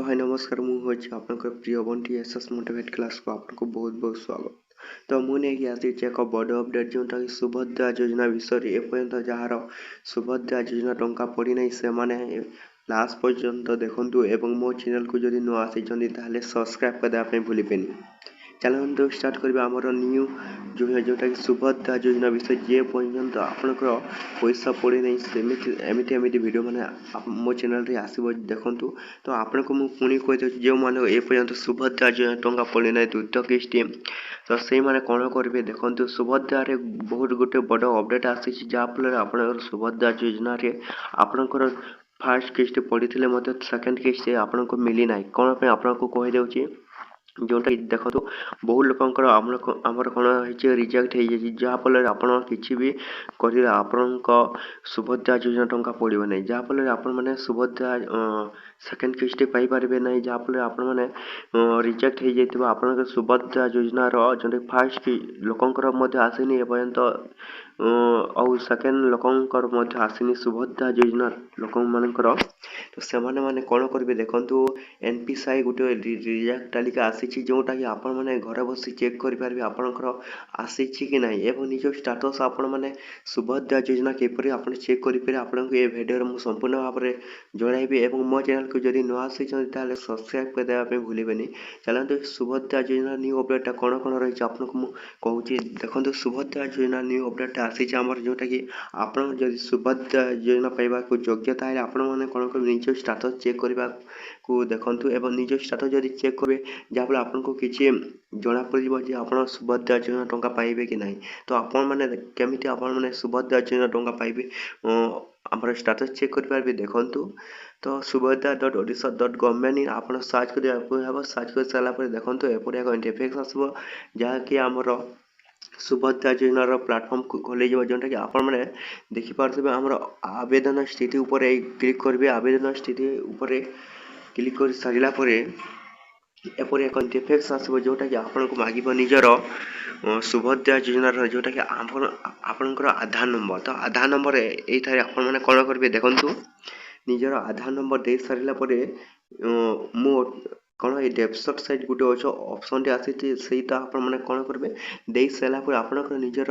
हाय नमस्कार मु होची आपनकर प्रिय बंटी एसएस मोटिवेट क्लास को आपको बहुत बहुत स्वागत। तो मुझे कि आज एक बड़ अपडेट जोटा कि सुभद्रा योजना विषय एपर्यंत जार सुभद्रा योजना टंका पड़ी ना से माने लास्ट पर्यंत देखंतु एवं मो चैनल को जदि न आसी ताले सब्सक्राइब कर देबा भूलिबेनी। चलो स्टार्ट करबा हमर न्यू जोटा कि सुभद्रा योजना विषय जे पर्यंत आपनकर पैसा पड़े नहीं सेमिति एमिति वीडियो माने मो चैनल रे आसीबो देखंतु। तो आपनको मु पुणी कहि जो माने ए पर्यंत सुभद्रा योजना टंका पड़े नहीं द्वितीय किस्ती तो से माने कोन करबे देखंतु। सुभद्रा रे बहुत गोटे बड़ अपडेट आसी जा फल आपनकर सुभद्रा योजना रे आपनकर फर्स्ट किस्ती पड़ीथिले मते सेकंड किस्ती आपनको मिली नाही कोन पे आपनको कहि देउची जोटा देखो तो बहुत लोकंकर आमर कौन है रिजेक्ट हो जाफल आपण कि भी कर सुभद्रा योजना टंका पड़ो ना जहाँफल आपण मैंने सुभद्रा सेकेंड किस्ती पाइपर ना जहाँफल आपण मैंने रिजेक्ट हो जाइए आप सुभद्रा योजनार जो फास्ट लोकंर आसनी एपर्यंत आउ सेकेंड लोकंर आसनी सुभद्रा योजना लोक मानकर तो से मैंने कौन करेंगे देखो एनपीसीआई गोटे रिजेक्ट तालिका आसी जोटा कि आपण मैंने घर बस चेक करेंगे आपंकर आसी कि ना एवं निज स्टाटस आपण मैंने सुभद्रा योजना किपर आप चेक करेंगे आपको ये भिडियो मुझे संपूर्ण भाव में जनइबी और मो चैनल को जब न आसी सब्सक्राइब कर देवाई भूलें। चलते सुभद्रा योजना न्यू अपडेट कौन कौन रही आपको कहूँ देखो सुभद्रा योजना न्यू अपडेट आसी आमर जोटा कि आप सुभद्रा योजना पाइबा योग्यता है आपण मैंने कौन कर निज स्टाटस चेक करने को देखु एवं निज स्टाटस जब चेक करेंगे जहाँफल आपको किसी जना पड़े आप सुभद्रा योजना टंका पाइबे कि ना। तो आपण मैंने केमी मैंने सुभद्रा योजना टंका पाइबे आम स्टाटस चेक करेंगे देखु। तो सुभद्रा .odisha.gov.in आप सर्च कर सर्च कर सारापर देखो एपरी एक इंटरफेस आसो जहाँकि आमर सुभद्रा योजनार प्लाटफर्म खोल जोटा कि आपण मैंने देखिपे आम आवेदन स्थिति उपर क्लिक करेंगे आवेदन स्थिति उपर क्लिक कर सारा एपरी एक इंटरफेस आसो जोटा कि आपको मांग निजर सुभद्रा योजनार जोटा कि आपणकर आधार नंबर तो आधार नंबर ये आपने कौन करेंगे देखु निजर आधार नंबर दे सारा मो कौन ये डेस्कटॉप साइड गोटे अच्छे ऑप्शन टे आसी से मैंने कौन करेंगे दे सारापर आप निजर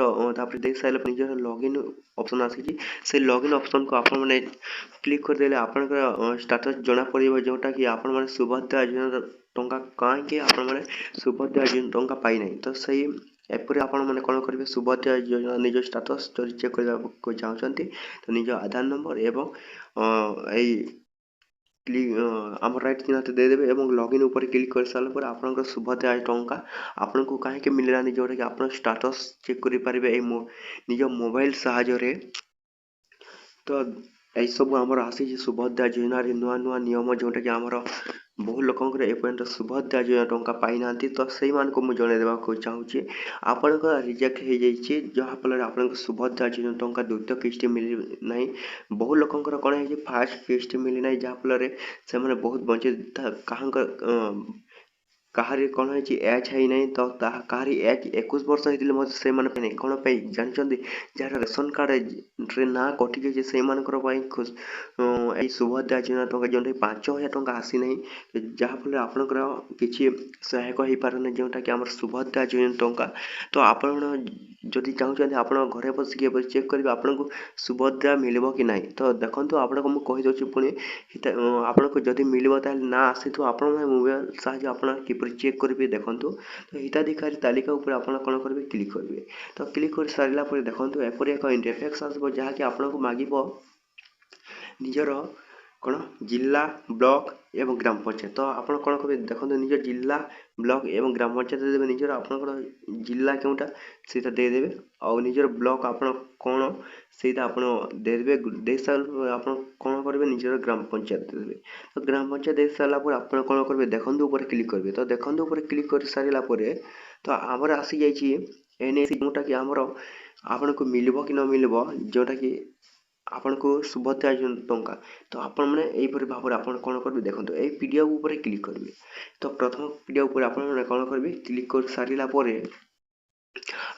दे सारा निजर लॉगिन ऑप्शन आसी से लॉगिन ऑप्शन को आपण मैंने क्लिक करदे आपंकर स्टाटस जना पड़े जोटा कि आप सुभद्रा योजना टंका कहीं आपने सुभद्रा योजना टंका पाई ना। तो सही एपरी आपण मैंने कौन करेंगे सुभद्रा योजना निज स्टाटस जो चेक करने चाहते तो निज आधार नंबर एवं क्लिक आम राइट चिन्ह देदेवे और लॉगिन ऊपर क्लिक कर सारा आप सुभद्रा टंका आपन को कहीं मिललानी जोटा कि आप स्टाटस चेक करेंगे निज मोबाइल साहाय्य। तो यही सब आमर आसी सुभद्रा योजना नुआ नुआ नियम जोटा कि आमर बहु लोकंर एपर्यंत सुभद्रा योजना टंका पाई ना। तो से मुझे जनईदेवा चाहूँगी आपंकर रिजेक्ट हो जाइए जहाँफल आप सुभद्रा योजना टंका द्वितीय किस्ती मिली ना। बहु लोकंर कौन है फास्ट किस्ती मिली ना जहाँफल से बहुत बंचे कहारी कौन है एज है ना। तो कहारी एज 21 वर्ष होते से कौन जानते जार रेशन कार्ड ना कटि गई से सुभद्रा योजना टंका जो 5,000 टंका आसी ना जहाँफल आपंकर किसी सहायक हो पारे जोटा कि आम सुभद्रा योजना टंका। तो आप जदि चाहते आप घरे बसिक चेक करेंगे आपको सुभद्रा मिल कि ना। तो देखो आपको मुझे कहीदे पुणी आपको जदि मिल ना आसी तो आप मोबाइल साहाଯ୍य आप चेक करेंगे देखो। तो हिताधिकारी तालिका उपर आप कौन करेंगे क्लिक करेंगे तो क्लिक कर सारा देखो एपरी एक इंटरफेस आसो जहाँकि आपको मांग निजर कौन जिला ब्लॉक एवं ग्राम पंचायत। तो आप कौन करेंगे देखो निज जिला ब्लॉक एवं ग्राम पंचायत देवे निजर आपंकर जिला केउटा से देदेवे और निजर ब्लॉक आप कौन से देदेवे दे सारा आप कौन करेंगे निजर ग्राम पंचायत देदेवे। तो ग्राम पंचायत दे सारापर आप कौन करेंगे देखो ऊपर क्लिक करेंगे तो देखो ऊपर क्लिक कर सारा तो आमर आसी जाइए एनएसी जोटा कि आमर आपन को मिलबो कि न मिलबो जोटा कि आपन को सुभद्रा योजना टंका। तो आपण मैंने यहीपर भाव में कौन करेंगे देखो ये पीडीएफ ऊपर क्लिक करेंगे। तो प्रथम पीडीएफ ऊपर आप कौन करेंगे क्लिक कर सारा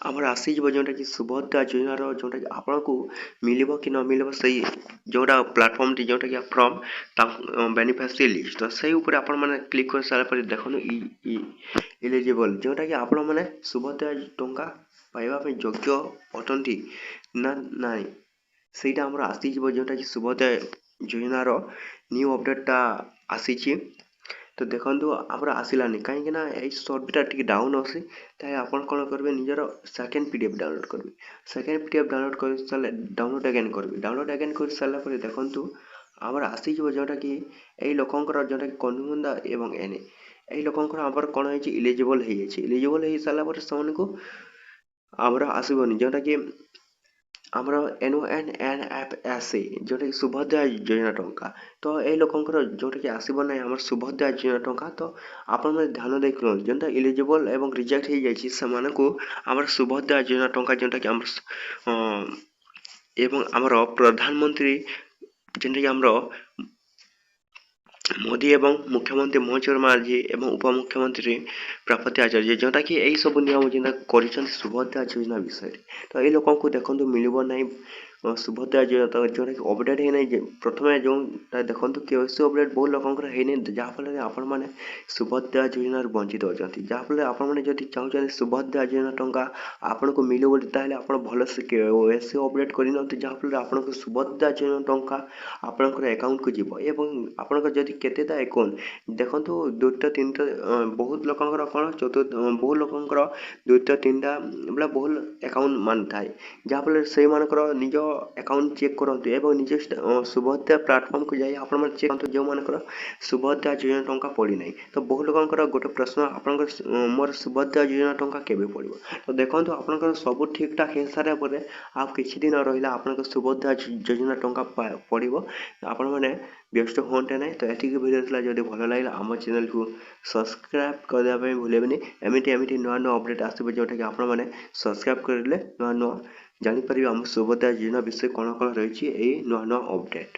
ଆମର ଆସିଯିବ ଯେଉଁଟାକି ସୁଭଦ୍ରା ଯୋଜନାର ଯେଉଁଟାକି ଆପଣଙ୍କୁ ମିଳିବ କି ନ ମିଳିବ ସେଇ ଯେଉଁଟା ପ୍ଲାଟଫର୍ମଟି ଯେଉଁଟାକି ଫର୍ମ ବେନିଫିସିଆରୀ ଲିଷ୍ଟ, ତ ସେଇ ଉପରେ ଆପଣମାନେ କ୍ଲିକ୍ କରିସାରିଲା ପରେ ଦେଖନ୍ତୁ ଇଲିଜିବଲ୍ ଯେଉଁଟାକି ଆପଣମାନେ ସୁଭଦ୍ରା ଟଙ୍କା ପାଇବା ପାଇଁ ଯୋଗ୍ୟ ଅଟନ୍ତି ନା ନାହିଁ ସେଇଟା ଆମର ଆସିଯିବ, ଯେଉଁଟାକି ସୁଭଦ୍ରା ଯୋଜନାର ନ୍ୟୁ ଅପଡ଼େଟ୍ଟା ଆସିଛି। ତ ଦେଖନ୍ତୁ ଆମର ଆସିଲାନି କାହିଁକି ନା ଏଇ ସର୍ଭରଟା ଟିକେ ଡାଉନ୍ ଅଛି, ତାହେଲେ ଆପଣ କ'ଣ କରିବେ ନିଜର ସେକେଣ୍ଡ PDF ଡାଉନଲୋଡ଼ କରିବେ। ସେକେଣ୍ଡ PDF ଡାଉନଲୋଡ଼ କରି ସାରିଲେ ଡାଉନଲୋଡ଼ ଆଗେନ୍ କରିବେ। ଡାଉନଲୋଡ଼ ଆଗେନ୍ କରି ସାରିଲା ପରେ ଦେଖନ୍ତୁ ଆମର ଆସିଯିବ ଯେଉଁଟାକି ଏଇ ଲୋକଙ୍କର ଯେଉଁଟାକି କନ୍ଧୁମୁଣ୍ଡା ଏବଂ ଏନେ ଏଇ ଲୋକଙ୍କର ଆମର କ'ଣ ହେଇଛି ଇଲିଜିବଲ୍ ହେଇଯାଇଛି। ଇଲିଜିବଲ୍ ହେଇସାରିଲା ପରେ ସେମାନଙ୍କୁ ଆମର ଆସିବନି ଯେଉଁଟାକି ଆମର NNFSA ଯେଉଁଟାକି ସୁଭଦ୍ରା ଯୋଜନା ଟଙ୍କା, ତ ଏଇ ଲୋକଙ୍କର ଯେଉଁଟାକି ଆସିବ ନାହିଁ ଆମର ସୁଭଦ୍ରା ଯୋଜନା ଟଙ୍କା। ତ ଆପଣମାନେ ଧ୍ୟାନ ଦେଇକି ରୁହନ୍ତୁ ଯେଉଁଟା ଇଲିଜିବଲ୍ ଏବଂ ରିଜେକ୍ଟ ହେଇଯାଇଛି ସେମାନଙ୍କୁ ଆମର ସୁଭଦ୍ରା ଯୋଜନା ଟଙ୍କା ଯେଉଁଟାକି ଆମର ଏବଂ ଆମର ପ୍ରଧାନମନ୍ତ୍ରୀ ଯେମିତିକି ଆମର ମୋଦି ଏବଂ ମୁଖ୍ୟମନ୍ତ୍ରୀ ମହେନ୍ଦ୍ର ମାଝୀ ଏବଂ ଉପମୁଖ୍ୟମନ୍ତ୍ରୀ ପ୍ରାପତି ଆଚାର୍ଯ୍ୟ ଯେଉଁଟାକି ଏହିସବୁ ନିୟମ ଯେନ୍ତା କରିଛନ୍ତି ସୁଭଦ୍ରା ଯୋଜନା ବିଷୟରେ। ତ ଏଇ ଲୋକଙ୍କୁ ଦେଖନ୍ତୁ ମିଳିବ ନାହିଁ ସୁଭଦ୍ରା ଯୋଜନା ଯେଉଁଟାକି ଅପଡ଼େଟ୍ ହେଇନାହିଁ। ପ୍ରଥମେ ଯେଉଁଟା ଦେଖନ୍ତୁ KYC ଅପଡ଼େଟ୍ ବହୁତ ଲୋକଙ୍କର ହେଇନାହିଁ, ଯାହାଫଳରେ ଆପଣମାନେ ସୁଭଦ୍ରା ଯୋଜନାରୁ ବଞ୍ଚିତ ଅଛନ୍ତି। ଯାହାଫଳରେ ଆପଣମାନେ ଯଦି ଚାହୁଁଛନ୍ତି ସୁଭଦ୍ରା ଯୋଜନା ଟଙ୍କା ଆପଣଙ୍କୁ ମିଳିବ ବୋଲି ତାହେଲେ ଆପଣ ଭଲସେ KYC ଅପଡ଼େଟ୍ କରିନିଅନ୍ତୁ, ଯାହାଫଳରେ ଆପଣଙ୍କୁ ସୁଭଦ୍ରା ଯୋଜନା ଟଙ୍କା ଆପଣଙ୍କର ଆକାଉଣ୍ଟକୁ ଯିବ। ଏବଂ ଆପଣଙ୍କର ଯଦି କେତେଟା ଆକାଉଣ୍ଟ ଦେଖନ୍ତୁ ଦୁଇଟା ତିନିଟା ବହୁତ ଲୋକଙ୍କର କ'ଣ ବହୁତ ଲୋକଙ୍କର ଦୁଇଟା ତିନିଟା ବୋଲେ ବହୁତ ଆକାଉଣ୍ଟ ମାନ ଥାଏ, ଯାହାଫଳରେ ସେଇମାନଙ୍କର ନିଜ ଆକାଉଣ୍ଟ ଚେକ୍ କରନ୍ତୁ ଏବଂ ନିଜ ସୁଭଦ୍ରା ପ୍ଲାଟଫର୍ମକୁ ଯାଇ ଆପଣମାନେ ଚେକ୍ କରନ୍ତୁ ଯେଉଁମାନଙ୍କର ସୁଭଦ୍ରା ଯୋଜନା ଟଙ୍କା ପଡ଼ିନାହିଁ। ତ ବହୁ ଲୋକଙ୍କର ଗୋଟେ ପ୍ରଶ୍ନ ଆପଣଙ୍କର ମୋର ସୁଭଦ୍ରା ଯୋଜନା ଟଙ୍କା କେବେ ପଡ଼ିବ। ତ ଦେଖନ୍ତୁ ଆପଣଙ୍କର ସବୁ ଠିକ୍ଠାକ୍ ହେଇସାରିଲା ପରେ ଆଉ କିଛି ଦିନ ରହିଲା ଆପଣଙ୍କ ସୁଭଦ୍ରା ଯୋଜନା ଟଙ୍କା ପଡ଼ିବ। ଆପଣମାନେ ବ୍ୟସ୍ତ ହୁଅନ୍ତେ ନାହିଁ। ତ ଏତିକି ଭିଡ଼ିଓ ଥିଲା, ଯଦି ଭଲ ଲାଗିଲା ଆମ ଚ୍ୟାନେଲକୁ ସବସ୍କ୍ରାଇବ୍ କରିବା ପାଇଁ ଭୁଲିବେନି। ଏମିତି ନୂଆ ନୂଆ ଅପଡ଼େଟ୍ ଆସିବ ଯେଉଁଟାକି ଆପଣମାନେ ସବସ୍କ୍ରାଇବ୍ କରିଲେ ନୂଆ ନୂଆ ଜାଣିପାରିବେ ଆମ ସୁଭଦ୍ରା ଯୋଜନା ବିଷୟରେ କ'ଣ କ'ଣ ରହିଛି ଏଇ ନୂଆ ନୂଆ ଅପଡ଼େଟ୍।